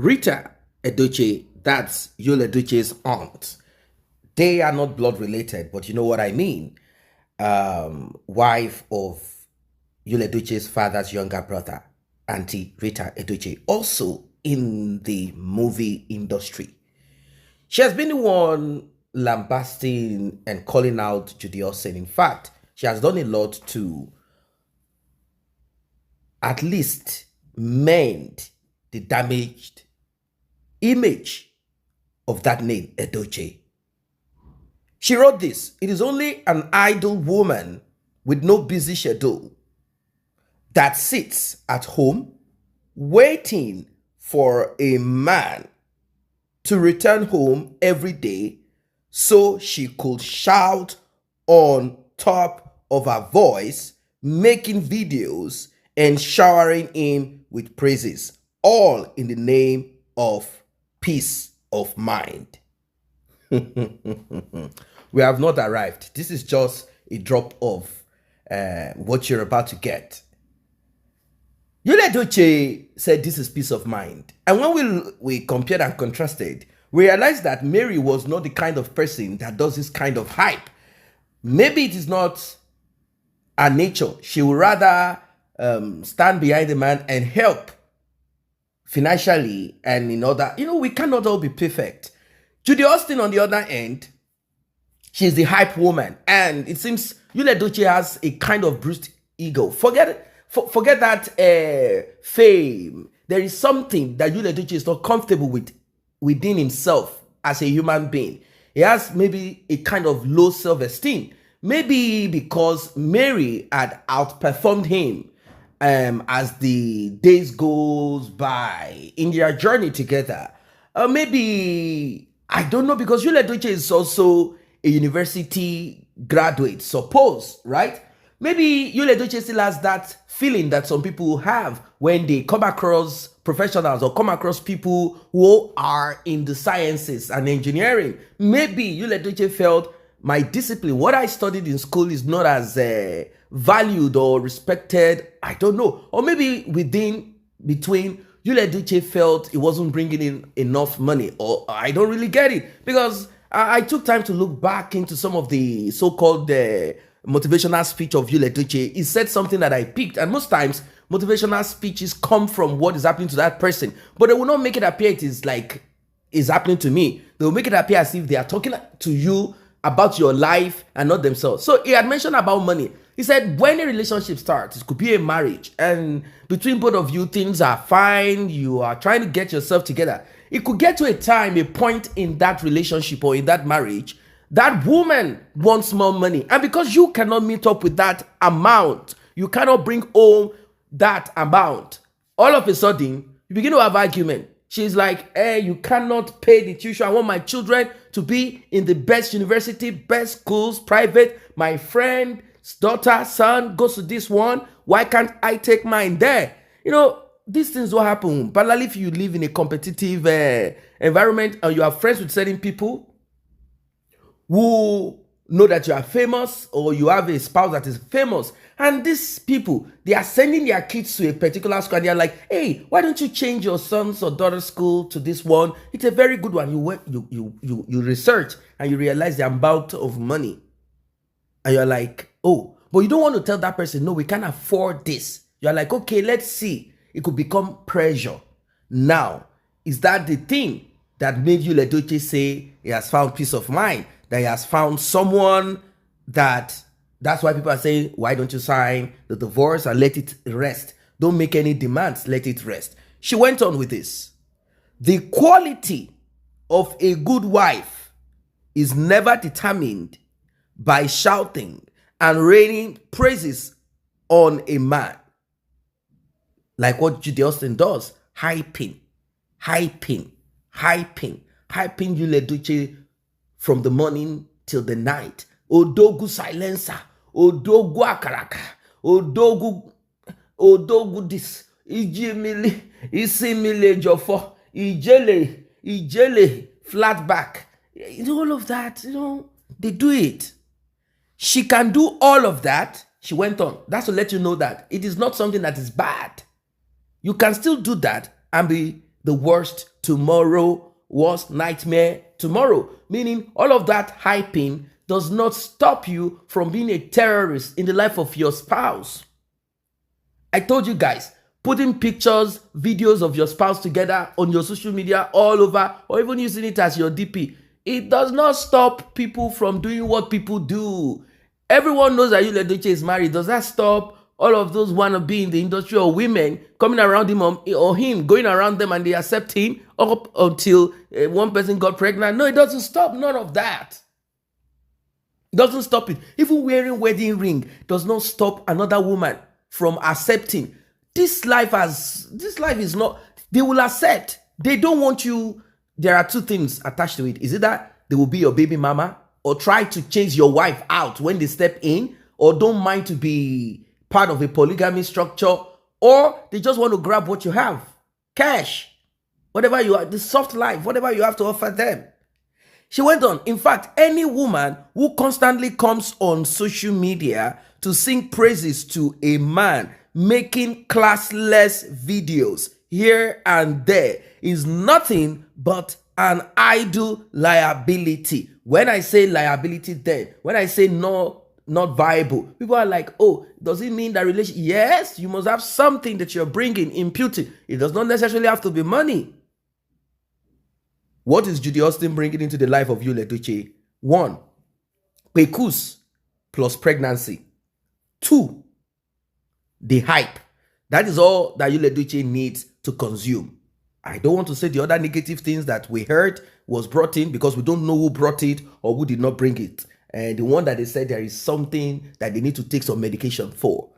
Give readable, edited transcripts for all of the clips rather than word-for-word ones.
Rita Edochie, that's Yul Edochie's aunt. They are not blood related, but you know what I mean. Wife of Yul Edochie's father's younger brother, Auntie Rita Edochie, also in the movie industry. She has been the one lambasting and calling out Judy. In fact, she has done a lot to at least mend the damaged image of that name, Edochie. She wrote this: "It is only an idle woman with no busy schedule that sits at home waiting for a man to return home every day so she could shout on top of her voice, making videos and showering him with praises, all in the name of peace of mind." We have not arrived. This is just a drop of what you're about to get. Yul Edochie said this is peace of mind. And when we compared and contrasted, we realized that Mary was not the kind of person that does this kind of hype. Maybe it is not her nature. She would rather stand behind the man and help financially and in order. We cannot all be perfect. Judy Austin, on the other end, she's the hype woman. And it seems Yul Edochie has a kind of bruised ego. Forget that fame. There is something that Yul Edochie is not comfortable with within himself as a human being. He has maybe a kind of low self-esteem. Maybe because Mary had outperformed him as the days goes by in their journey together. Maybe, I don't know, because Yul Edochie is also a university graduate, suppose, right? Maybe Yul Edochie still has that feeling that some people have when they come across professionals or come across people who are in the sciences and engineering. Maybe Yul Edochie felt my discipline, what I studied in school, is not as valued or respected. I don't know. Or maybe between Yul Edochie felt it wasn't bringing in enough money, or I don't really get it, because I took time to look back into some of the so-called motivational speech of Yul Edochie. He said something that I picked, and most times motivational speeches come from what is happening to that person, but they will not make it appear it is like it's happening to me. They will make it appear as if they are talking to you about your life and not themselves. So he had mentioned about money. He said when a relationship starts, it could be a marriage, and between both of you things are fine, you are trying to get yourself together. It could get to a point in that relationship or in that marriage, that woman wants more money. And because you cannot meet up with that amount, you cannot bring home that amount, all of a sudden, you begin to have argument. She's like, hey, you cannot pay the tuition. I want my children to be in the best university, best schools, private. My friend's daughter, son goes to this one. Why can't I take mine there? These things will happen. Particularly if you live in a competitive environment and you are friends with certain people who know that you are famous, or you have a spouse that is famous, and these people, they are sending their kids to a particular school, and they are like, hey, why don't you change your son's or daughter's school to this one? It's a very good one. You research and you realize the amount of money, and you're like, oh, but you don't want to tell that person, no, we can't afford this. You're like, okay, let's see. It could become pressure. Now, is that the thing that made Yul Edochie say he has found peace of mind? That he has found someone that's why people are saying, why don't you sign the divorce and let it rest? Don't make any demands, let it rest. She went on with this: the quality of a good wife is never determined by shouting and raining praises on a man, like what Judy Austin does, hyping Yul Edochie from the morning till the night. Odogu silencer, Odogu akaraka, Odogu this, Ijimile, Isimile Jofo, Ijele, flat back. All of that, they do it. She can do all of that. She went on. That's to let you know that it is not something that is bad. You can still do that and be the worst tomorrow, worst nightmare tomorrow. Meaning all of that hyping does not stop you from being a terrorist in the life of your spouse. I told you guys, putting pictures, videos of your spouse together on your social media all over, or even using it as your DP, it does not stop people from doing what people do. Everyone knows that Edochie is married. Does that stop all of those wannabe in the industry or women coming around him or him going around them and they accept him up until one person got pregnant? No, it doesn't stop none of that. It doesn't stop it. Even wearing wedding ring does not stop another woman from accepting. This life is not, they will accept. They don't want you. There are two things attached to it. Is it that they will be your baby mama or try to chase your wife out when they step in, or don't mind to be part of a polygamy structure, or they just want to grab what you have, cash, whatever you are, the soft life, whatever you have to offer them. She went on. In fact, any woman who constantly comes on social media to sing praises to a man making classless videos here and there is nothing but an idle liability. When I say liability then, when I say no, not viable, people are like, oh, does it mean that relation? Yes, you must have something that you're bringing, imputing. It does not necessarily have to be money. What is Judy Austin bringing into the life of Edochie? 1, virtuous plus pregnancy. 2, the hype. That is all that Edochie needs to consume. I don't want to say the other negative things that we heard was brought in, because we don't know who brought it or who did not bring it. And the one that they said there is something that they need to take some medication for.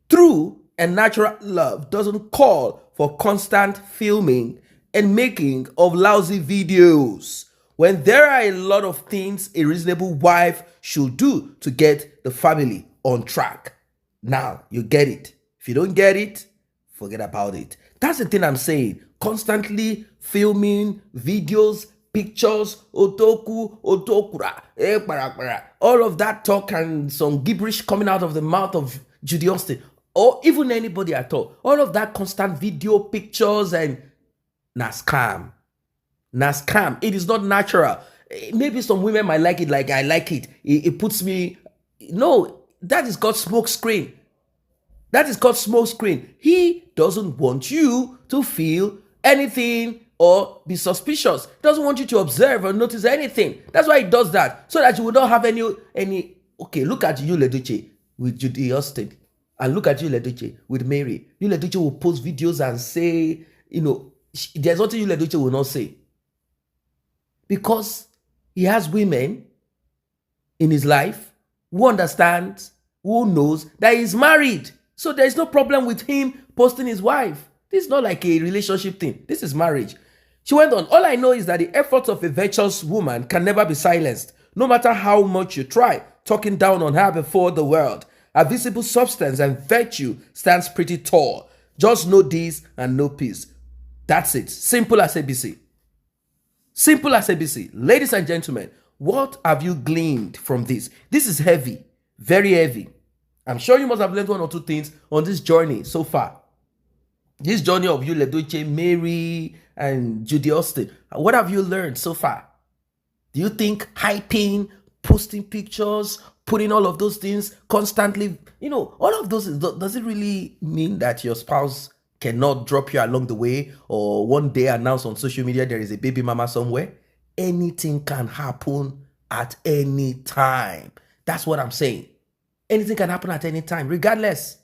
True and natural love doesn't call for constant filming and making of lousy videos, when there are a lot of things a reasonable wife should do to get the family on track. Now, you get it. If you don't get it, forget about it. That's the thing I'm saying. Constantly filming videos, pictures, otoku, otokura, all of that talk and some gibberish coming out of the mouth of Judy Austin, or even anybody at all. All of that constant video, pictures, and scam. Scam. It is not natural. Maybe some women might like it like I like it. It puts me... No, that is called smoke screen. That is called smoke screen. He doesn't want you to feel anything or be suspicious. He doesn't want you to observe or notice anything. That's why he does that, so that you will not have any. Okay, look at Edochie with Judy Austin, and look at Edochie with Mary. Edochie will post videos and say, there's nothing Edochie will not say, because he has women in his life who understands, who knows that he's married. So there's no problem with him posting his wife. This is not like a relationship thing. This is marriage. She went on. All I know is that the efforts of a virtuous woman can never be silenced, no matter how much you try talking down on her before the world. Her visible substance and virtue stands pretty tall. Just know this and know peace. That's it. Simple as ABC. Simple as ABC. Ladies and gentlemen, what have you gleaned from this? This is heavy. Very heavy. I'm sure you must have learned one or two things on this journey so far. This journey of Edochie, Mary, and Judy Austin. What have you learned so far? Do you think hyping, posting pictures, putting all of those things constantly, all of those, does it really mean that your spouse cannot drop you along the way, or one day announce on social media there is a baby mama somewhere? Anything can happen at any time. That's what I'm saying. Anything can happen at any time, regardless.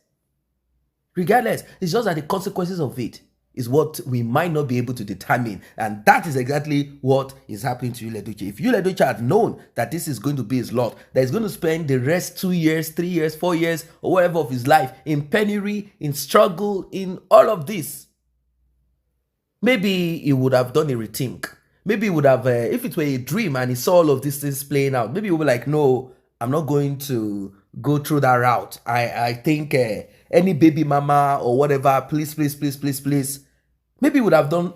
It's just that the consequences of it is what we might not be able to determine. And that is exactly what is happening to Edochie. If Edochie had known that this is going to be his lot, that he's going to spend the rest 2 years, 3 years, 4 years, or whatever of his life in penury, in struggle, in all of this, maybe he would have done a rethink. Maybe he would have, if it were a dream and he saw all of these things playing out, maybe he would be like, no, I'm not going to go through that route. I think any baby mama or whatever, please. Maybe he would have done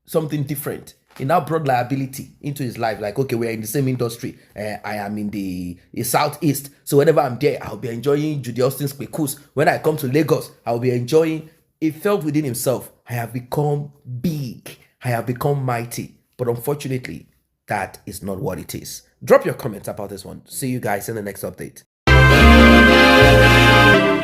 something different. He now brought liability into his life. Like, okay, we're in the same industry. I am in the Southeast. So whenever I'm there, I'll be enjoying Judy Austin's virtuous. When I come to Lagos, I'll be enjoying. He felt within himself, I have become big. I have become mighty. But unfortunately, that is not what it is. Drop your comments about this one. See you guys in the next update.